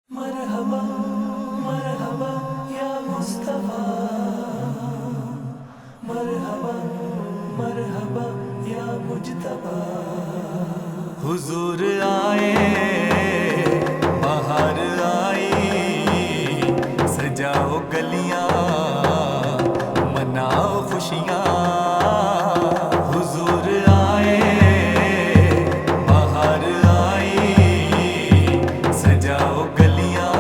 मरहबा मरहबा या मुस्तफा, मरहबा मरहबा या मुज्तबा। हुजूर आए बाहर आई, सजाओ गलियां मनाओ खुशियां। हुजूर आए बाहर आई, सजाओ गलियां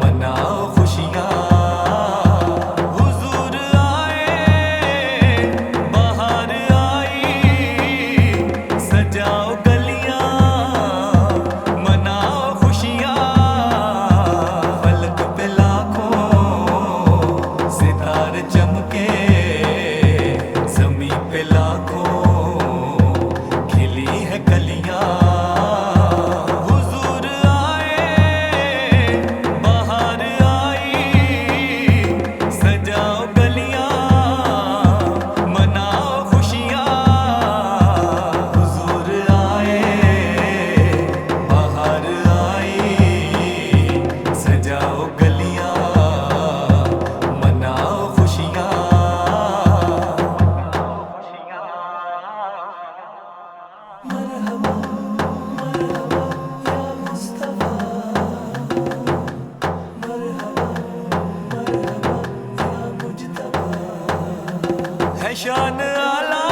मनाओ खुशियां। हुजूर आए बाहर आई, सजाओ गलियां मनाओ खुशियां। फलक पे लाखों सितारे चमके, ज़मीं पे लाखों खिली है कलियां। हुजूर आए बाहर आई, सजाओ गलियां मनाओ खुशियां। हुजूर आए बाहर आई, सजाओ गलियां मनाओ खुशियां। मरहबा मरहबा या मुस्तफा, मरहबा मरहबा या मुज्तबा। है शान आला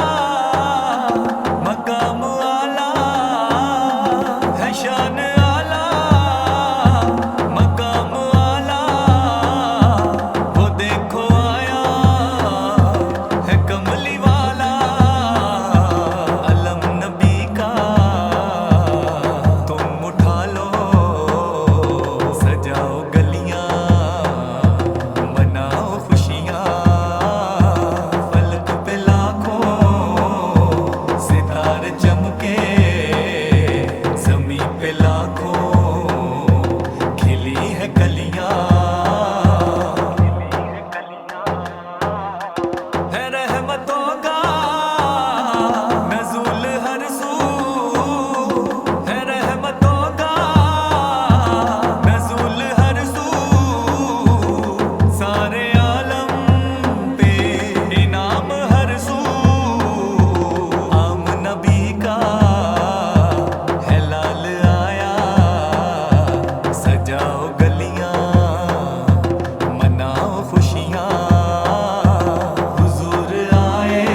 मकाम आला, है शान आला मकाम आला। वो देखो आया है कमली वाला, अलम नबी का तुम उठा लो। सजाओ गलियां मनाओ खुशियां। फलक पे लाखों सितारे चमके, ज़मीं पे लाखों खिली है कलियां। है रहमतों का नज़ूल हर सू, है रहमतों का नज़ूल हर सू। सारे आलम पे इनाम हर सू। आम नबी का है लाल आया, सजाओ गलियां मनाओ खुशियां। हुजूर आए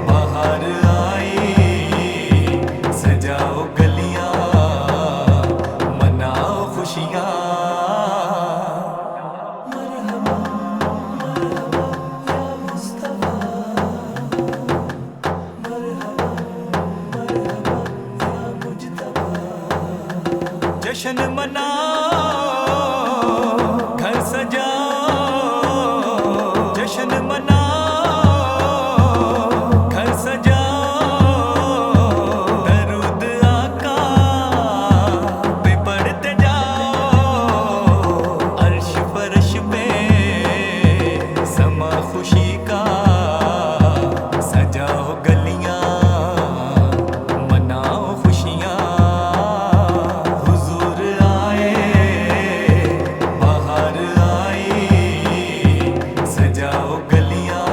बाहर आई, सजाओ गलियां मनाओ खुशियां। मरहबा मरहबा या मुस्तफा, मरहबा मरहबा या मुज्तबा। जश्न मनाओ घर सजाओ, जश्न मनाओ घर सजाओ। दरूद आका पे पढ़ते जाओ, अर्श फर्श पे समा खुशी का। सजाओ गलियां मनाओ खुशियां। हुजूर आए बाहर आई, सजाओ गलियां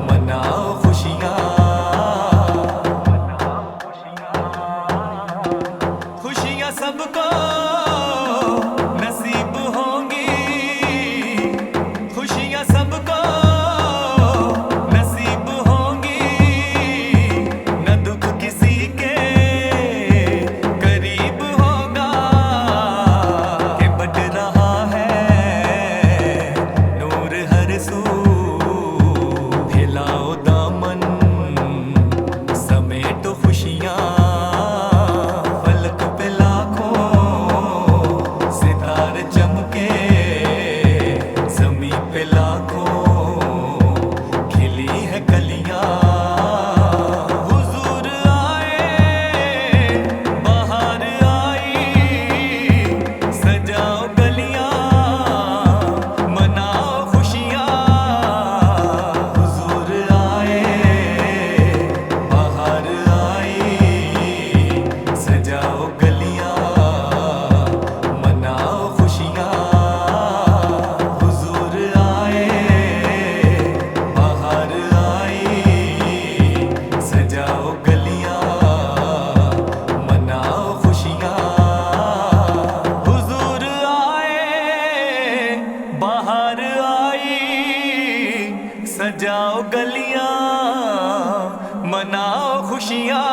मनाओ खुशियां। खुशियां सबको नसीब होंगी, खुशियां सबको नसीब होंगी। न दुख किसी के करीब होगा, कि बट रहा है नूर हर सू। फैलाओ दामन समेटो खुशियां। फलक पे लाखों सितारे चमके, ज़मीं पे लाखों खिली है कलियां। हुजूर आए बाहर आई, सजाओ गलियां मनाओ खुशियां। हुजूर आए बाहर आई, सजाओ गलियां मनाओ खुशियाँ